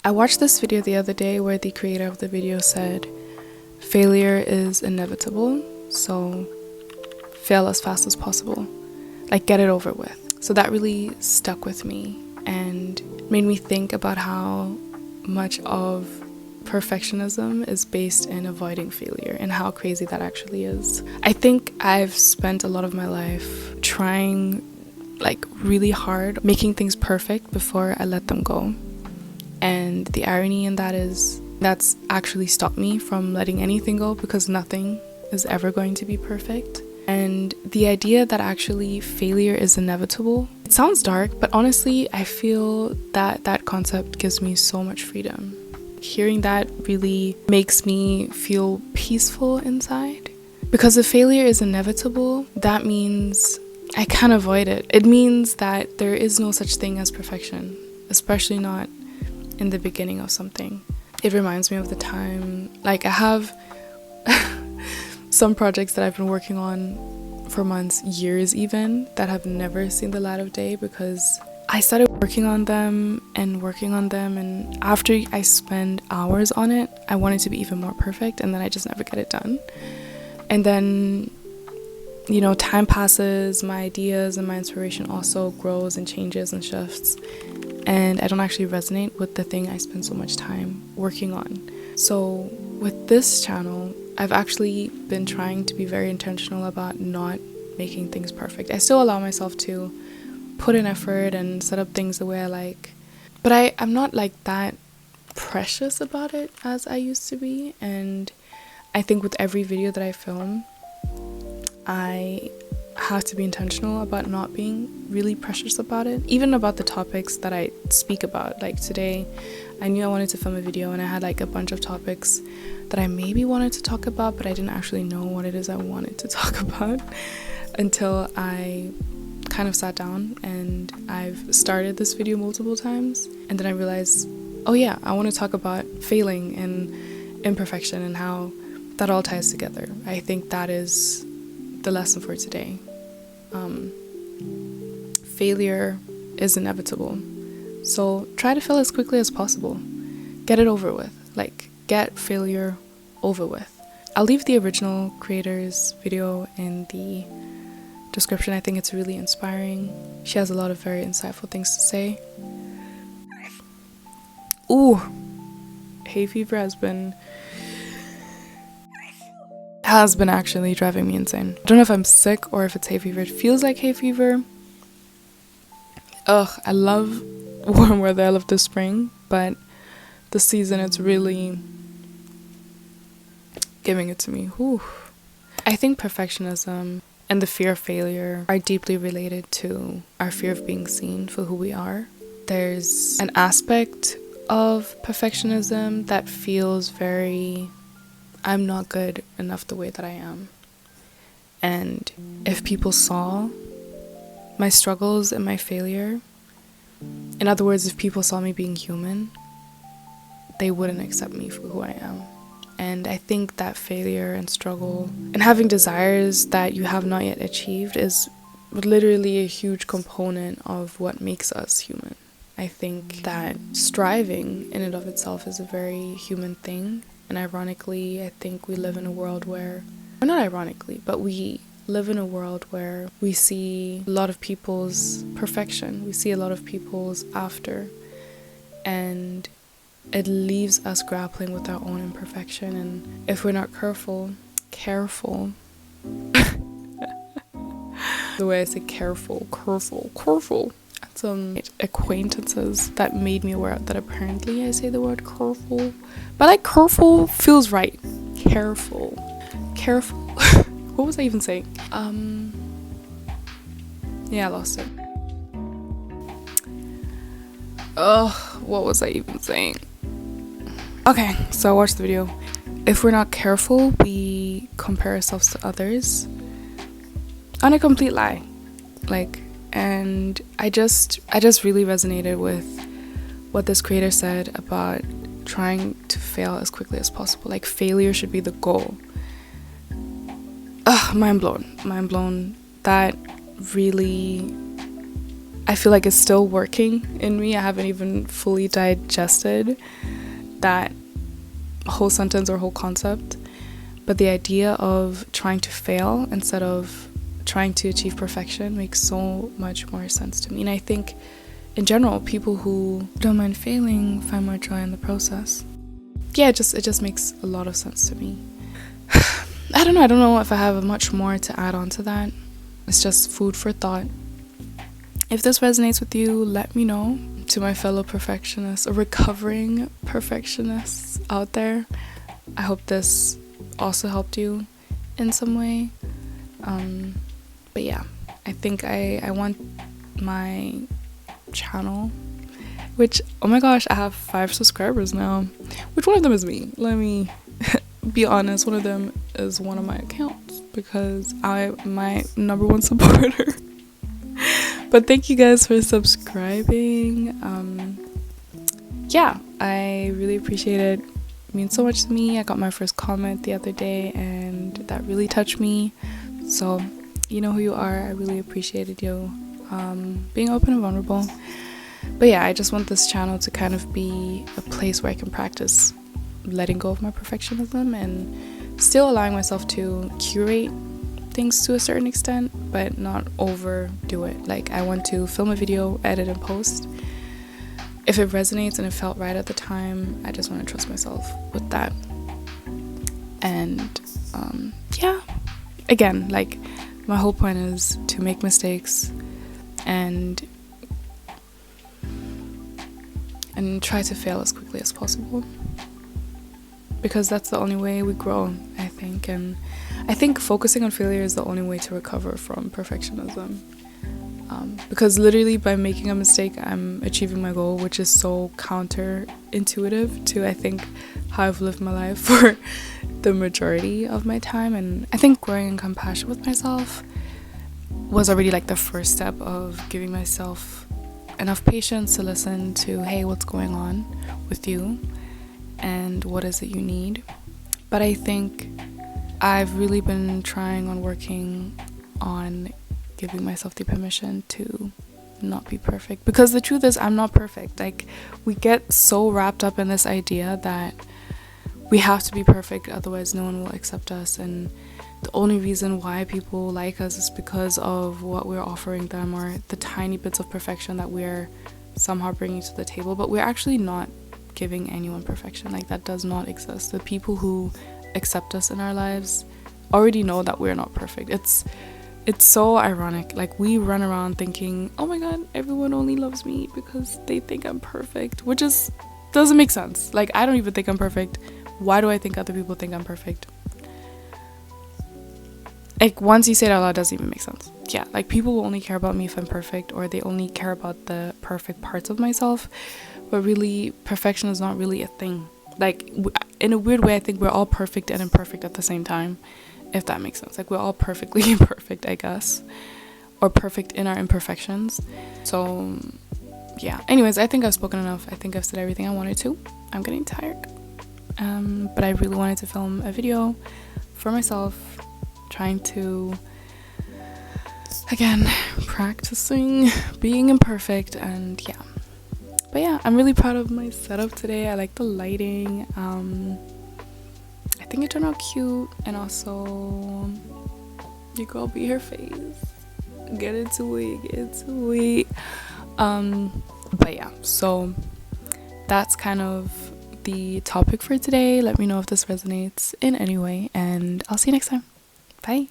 I watched this video the other day where the creator of the video said, failure is inevitable, so fail as fast as possible. Like, get it over with. So that really stuck with me and made me think about how much of perfectionism is based in avoiding failure and how crazy that actually is. I think I've spent a lot of my life trying like really hard, making things perfect before I let them go. And the irony in that is that's actually stopped me from letting anything go, because nothing is ever going to be perfect. And the idea that actually failure is inevitable, it sounds dark, but honestly, I feel that that concept gives me so much freedom. Hearing that really makes me feel peaceful inside. Because if failure is inevitable, that means I can't avoid it. It means that there is no such thing as perfection, especially not in the beginning of something. It reminds me of the time, like I have some projects that I've been working on for months, years even, that have never seen the light of day because I started working on them, and after I spend hours on it, I want it to be even more perfect, and then I just never get it done. And then, you know, time passes, my ideas and my inspiration also grows and changes and shifts, and I don't actually resonate with the thing I spend so much time working on. So with this channel, I've actually been trying to be very intentional about not making things perfect. I still allow myself to put in effort and set up things the way I like, but I'm not like that precious about it as I used to be. And I think with every video that I film, I have to be intentional about not being really precious about it, even about the topics that I speak about. Like today, I knew I wanted to film a video and I had like a bunch of topics that I maybe wanted to talk about, but I didn't actually know what it is I wanted to talk about until I kind of sat down, and I've started this video multiple times, and then I realized, oh yeah, I want to talk about failing and imperfection and how that all ties together. I think that is the lesson for today. Failure is inevitable, so try to fail as quickly as possible. Get it over with. Like, get failure over with. I'll leave the original creator's video in the description. I think it's really inspiring. She has a lot of very insightful things to say. Ooh, hay fever has been actually driving me insane. I don't know if I'm sick or if it's hay fever. It feels like hay fever. Ugh, I love warm weather. I love the spring, but the season, it's really giving it to me. Whew. I think perfectionism and the fear of failure are deeply related to our fear of being seen for who we are. There's an aspect of perfectionism that feels very, I'm not good enough the way that I am. And if people saw my struggles and my failure, in other words, if people saw me being human, they wouldn't accept me for who I am. And I think that failure and struggle and having desires that you have not yet achieved is literally a huge component of what makes us human. I think that striving in and of itself is a very human thing. And ironically, I think we live in a world where, or not ironically, but we live in a world where we see a lot of people's perfection. We see a lot of people's after. And it leaves us grappling with our own imperfection, and if we're not careful, the way I say careful, some acquaintances that made me aware that apparently I say the word careful, but like careful feels right. Careful. What was I even saying? Yeah, I lost it. What was I even saying? Okay, so I watched the video. If we're not careful, we compare ourselves to others. On a complete lie. And I just really resonated with what this creator said about trying to fail as quickly as possible. Like, failure should be the goal. Mind blown. That really I feel like it's still working in me. I haven't even fully digested that whole sentence or whole concept. But the idea of trying to fail instead of trying to achieve perfection makes so much more sense to me. And I think in general, people who don't mind failing find more joy in the process. Yeah, it just makes a lot of sense to me. I don't know if I have much more to add on to that. It's just food for thought. If this resonates with you, let me know. To my fellow perfectionists or recovering perfectionists out there, I hope this also helped you in some way. But yeah, I think I want my channel, which, oh my gosh, I have 5 subscribers now. Which one of them is me? Let me be honest. One of them is one of my accounts because I'm my number 1 supporter. But thank you guys for subscribing. Yeah, I really appreciate it. It means so much to me. I got my first comment the other day and that really touched me. So you know who you are. I really appreciated you being open and vulnerable. But yeah, I just want this channel to kind of be a place where I can practice letting go of my perfectionism and still allowing myself to curate things to a certain extent, but not overdo it. Like, I want to film a video, edit and post. If it resonates and it felt right at the time, I just want to trust myself with that. And yeah, again, like, my whole point is to make mistakes and try to fail as quickly as possible, because that's the only way we grow, I think. And I think focusing on failure is the only way to recover from perfectionism, because literally by making a mistake, I'm achieving my goal, which is so counterintuitive to, I think, how I've lived my life for the majority of my time. And I think growing in compassion with myself was already like the first step of giving myself enough patience to listen to, hey, what's going on with you and what is it you need. But I think I've really been trying on working on giving myself the permission to not be perfect, because the truth is I'm not perfect. Like, we get so wrapped up in this idea that we have to be perfect, otherwise no one will accept us, and the only reason why people like us is because of what we're offering them or the tiny bits of perfection that we're somehow bringing to the table. But we're actually not giving anyone perfection. Like, that does not exist. The people who accept us in our lives already know that we're not perfect. It's so ironic. Like, we run around thinking, oh my god, everyone only loves me because they think I'm perfect, which is doesn't make sense. Like, I don't even think I'm perfect. Why do I think other people think I'm perfect? Like, once you say it out loud, it doesn't even make sense. Yeah, like, people will only care about me if I'm perfect, or they only care about the perfect parts of myself. But really, perfection is not really a thing. Like, in a weird way, I think we're all perfect and imperfect at the same time, if that makes sense. Like, we're all perfectly imperfect, I guess, or perfect in our imperfections. So yeah, anyways, I think I've spoken enough. I think I've said everything I wanted to. I'm getting tired, but I really wanted to film a video for myself, trying to, again, practicing being imperfect. And yeah, but yeah, I'm really proud of my setup today. I like the lighting. I think it turned out cute, and also your girl beat her face. Get into it. But yeah, so that's kind of the topic for today. Let me know if this resonates in any way, and I'll see you next time. Bye.